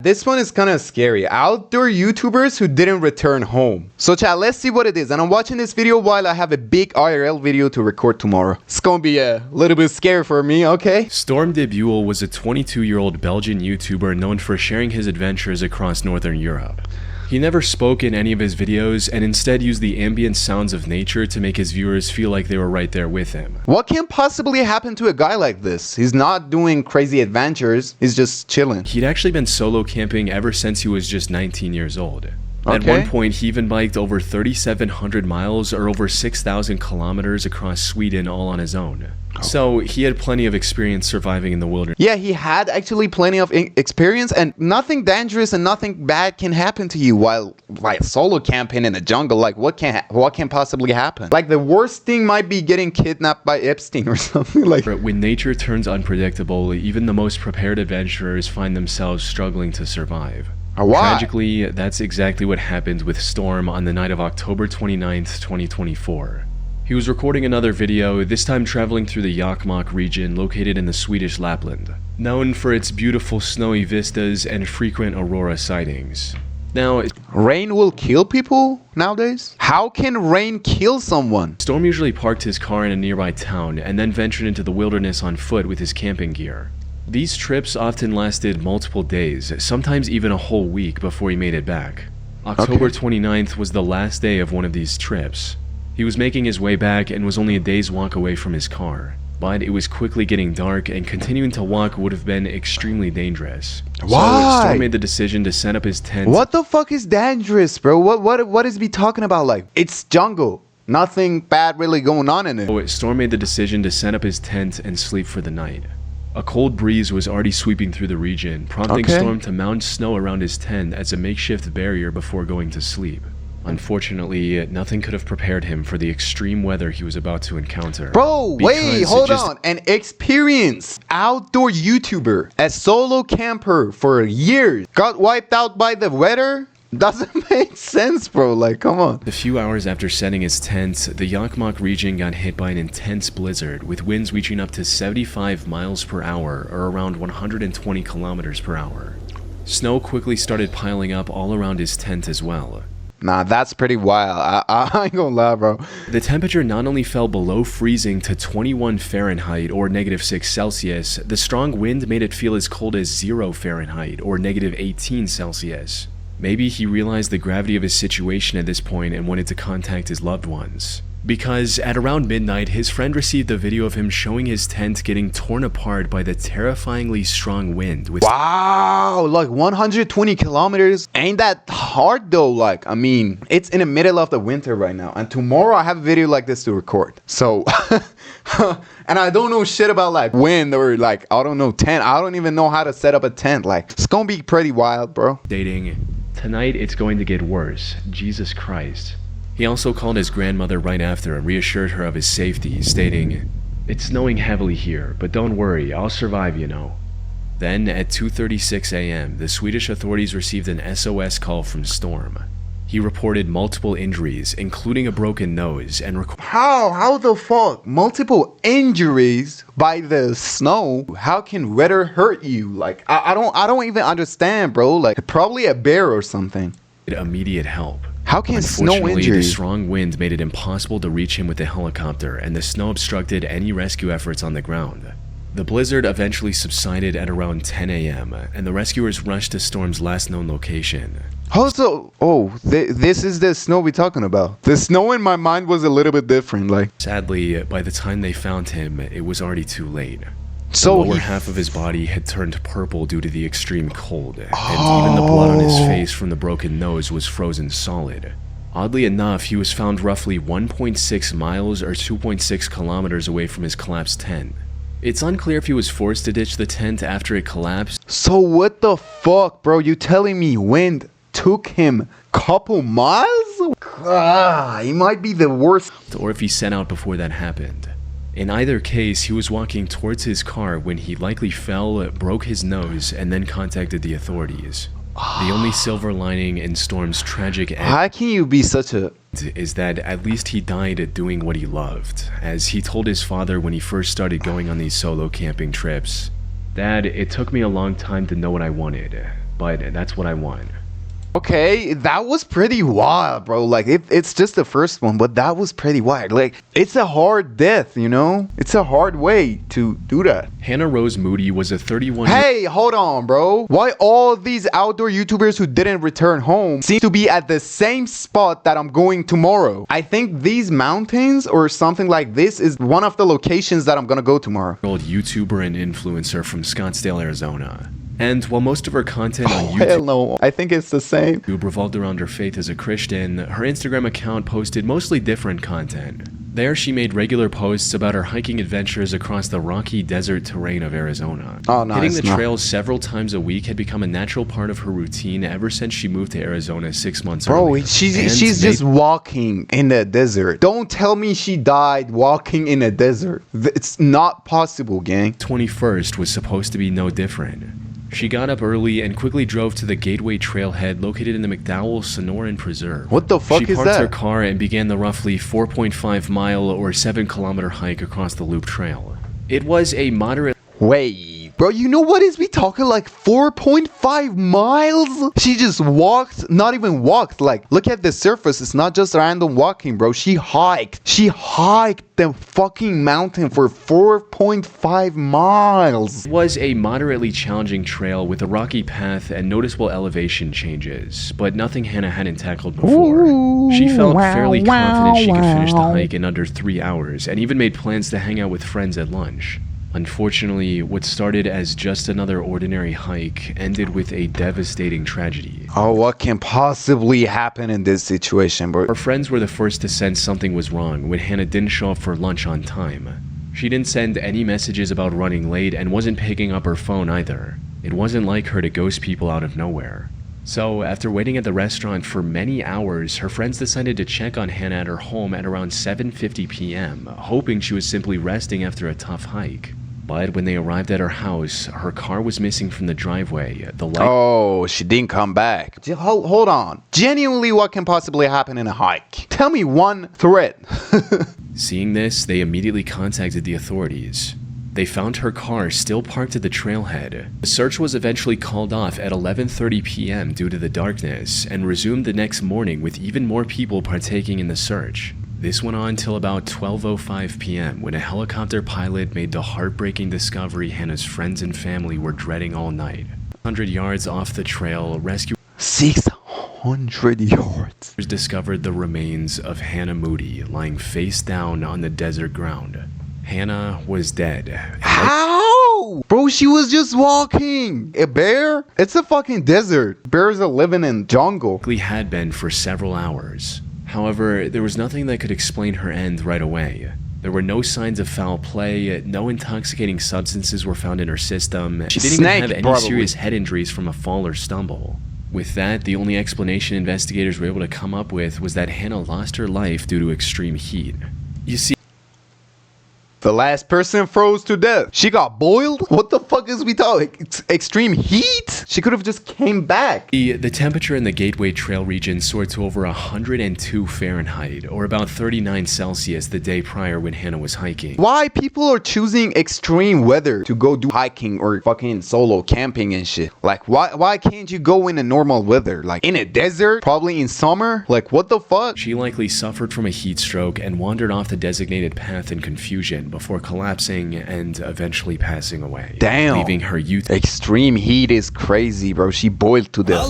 This one is kind of scary. Outdoor YouTubers who didn't return home. So chat, let's see what it is. And I'm watching this video while I have a big IRL video to record tomorrow. It's gonna be a little bit scary for me, okay? Storm de Buell was a 22-year-old Belgian YouTuber known for sharing his adventures across Northern Europe. He never spoke in any of his videos and instead used the ambient sounds of nature to make his viewers feel like they were right there with him. What can possibly happen to a guy like this? He's not doing crazy adventures, he's just chilling. He'd actually been solo camping ever since he was just 19 years old. At one point, he even biked over 3,700 miles or over 6,000 kilometers across Sweden all on his own. So he had plenty of experience surviving in the wilderness. Yeah, he had actually plenty of experience, and nothing dangerous and nothing bad can happen to you while solo camping in the jungle. Like, what can possibly happen? Like, the worst thing might be getting kidnapped by Epstein or something like. When nature turns unpredictable, even the most prepared adventurers find themselves struggling to survive. Why? Tragically, that's exactly what happened with Storm on the night of October 29th, 2024. He was recording another video, this time traveling through the Jokkmokk region located in the Swedish Lapland, known for its beautiful snowy vistas and frequent aurora sightings. Now, rain will kill people nowadays? How can rain kill someone? Storm usually parked his car in a nearby town and then ventured into the wilderness on foot with his camping gear. These trips often lasted multiple days, sometimes even a whole week before he made it back. October 29th was the last day of one of these trips. He was making his way back and was only a day's walk away from his car, but it was quickly getting dark and continuing to walk would have been extremely dangerous. Why? So Storm made the decision to set up his tent. What the fuck is dangerous, bro? What is he talking about? Like, it's jungle. Nothing bad really going on in it. So Storm made the decision to set up his tent and sleep for the night. A cold breeze was already sweeping through the region, prompting Storm to mount snow around his tent as a makeshift barrier before going to sleep. Unfortunately, nothing could have prepared him for the extreme weather he was about to encounter. Bro, wait, hold on. An experienced outdoor YouTuber, a solo camper for years, got wiped out by the weather? Doesn't make sense, bro. Like, come on. A few hours after setting his tent, the Jokkmokk region got hit by an intense blizzard with winds reaching up to 75 miles per hour or around 120 kilometers per hour. Snow quickly started piling up all around his tent as well. Nah, that's pretty wild. I ain't gonna lie, bro. The temperature not only fell below freezing to 21 Fahrenheit or -6 Celsius, the strong wind made it feel as cold as 0 Fahrenheit or -18 Celsius. Maybe he realized the gravity of his situation at this point and wanted to contact his loved ones. Because at around midnight, his friend received a video of him showing his tent getting torn apart by the terrifyingly strong wind. Wow, like 120 kilometers. Ain't that hard though? Like, I mean, it's in the middle of the winter right now. And tomorrow I have a video like this to record. So, and I don't know shit about like wind or like, I don't know, tent. I don't even know how to set up a tent. Like, it's gonna be pretty wild, bro. Stating, "Tonight it's going to get worse. Jesus Christ." He also called his grandmother right after and reassured her of his safety, stating, "It's snowing heavily here, but don't worry, I'll survive, you know." Then, at 2:36 a.m., the Swedish authorities received an SOS call from Storm. He reported multiple injuries, including a broken nose, and How the fuck? Multiple injuries by the snow? How can weather hurt you? Like, I don't even understand, bro. Like, probably a bear or something. Immediate help. How can snow injury? The strong wind made it impossible to reach him with a helicopter, and the snow obstructed any rescue efforts on the ground. The blizzard eventually subsided at around 10 a.m., and the rescuers rushed to Storm's last known location. Also, this is the snow we're talking about. The snow in my mind was a little bit different, like. Sadly, by the time they found him, it was already too late. So the lower half of his body had turned purple due to the extreme cold, and even the blood on his face from the broken nose was frozen solid. Oddly enough, he was found roughly 1.6 miles or 2.6 kilometers away from his collapsed tent. It's unclear if he was forced to ditch the tent after it collapsed. So what the fuck, bro? You telling me wind took him couple miles? He might be the worst. Or if he set out before that happened. In either case, he was walking towards his car when he likely fell, broke his nose, and then contacted the authorities. The only silver lining in Storm's tragic end How can you be such a... is that at least he died doing what he loved, as he told his father when he first started going on these solo camping trips. "Dad, it took me a long time to know what I wanted. but that's what I want. Okay, that was pretty wild, bro. Like, it's just the first one, but that was pretty wild. Like, it's a hard death, you know? It's a hard way to do that. Hannah Rose Moody was a 31- Hey, hold on, bro. Why all of these outdoor YouTubers who didn't return home seem to be at the same spot that I'm going tomorrow? I think these mountains or something like this is one of the locations that I'm gonna go tomorrow. Old YouTuber and influencer from Scottsdale, Arizona. And while most of her content on Hell no, I think it's the same. YouTube revolved around her faith as a Christian, her Instagram account posted mostly different content. There, she made regular posts about her hiking adventures across the rocky desert terrain of Arizona. Oh, nice. Hitting the trails several times a week had become a natural part of her routine ever since she moved to Arizona 6 months earlier. Bro, she's just walking in the desert. Don't tell me she died walking in a desert. It's not possible, gang. 21st was supposed to be no different. She got up early and quickly drove to the Gateway Trailhead located in the McDowell Sonoran Preserve. What the fuck is that? She parked her car and began the roughly 4.5-mile or 7-kilometer hike across the Loop Trail. It was a moderate... Wait, bro, you know what is we talking like 4.5 miles? She just walked, not even walked. Like, look at the surface. It's not just random walking, bro. She hiked the fucking mountain for 4.5 miles. It was a moderately challenging trail with a rocky path and noticeable elevation changes, but nothing Hannah hadn't tackled before. She felt fairly confident she could finish the hike in under 3 hours and even made plans to hang out with friends at lunch. Unfortunately, what started as just another ordinary hike ended with a devastating tragedy. Oh, what can possibly happen in this situation, bro? Her friends were the first to sense something was wrong when Hannah didn't show up for lunch on time. She didn't send any messages about running late and wasn't picking up her phone either. It wasn't like her to ghost people out of nowhere. So, after waiting at the restaurant for many hours, her friends decided to check on Hannah at her home at around 7:50 p.m., hoping she was simply resting after a tough hike. But when they arrived at her house, her car was missing from the driveway. Oh, she didn't come back. Hold on. Genuinely, what can possibly happen in a hike? Tell me one threat. Seeing this, they immediately contacted the authorities. They found her car still parked at the trailhead. The search was eventually called off at 11:30 p.m. due to the darkness, and resumed the next morning with even more people partaking in the search. This went on till about 12:05 p.m. when a helicopter pilot made the heartbreaking discovery Hannah's friends and family were dreading all night. 100 yards off the trail, rescue 600 yards. discovered the remains of Hannah Moody lying face down on the desert ground. Hannah was dead. How? Bro, she was just walking. A bear? It's a fucking desert. Bears are living in jungle. Had been for several hours. However, there was nothing that could explain her end right away. There were no signs of foul play, no intoxicating substances were found in her system. She didn't even have any serious head injuries from a fall or stumble. With that, the only explanation investigators were able to come up with was that Hannah lost her life due to extreme heat. You see, the last person froze to death. She got boiled? What the fuck is we talking? It's extreme heat? She could have just came back. The temperature in the Gateway Trail region soared to over 102 Fahrenheit, or about 39 Celsius the day prior when Hannah was hiking. Why people are choosing extreme weather to go do hiking or fucking solo camping and shit? Like, why can't you go in a normal weather? Like, in a desert? Probably in summer? Like, what the fuck? She likely suffered from a heat stroke and wandered off the designated path in confusion before collapsing and eventually passing away. Damn. Leaving her youth. Extreme heat is crazy, bro. She boiled to death.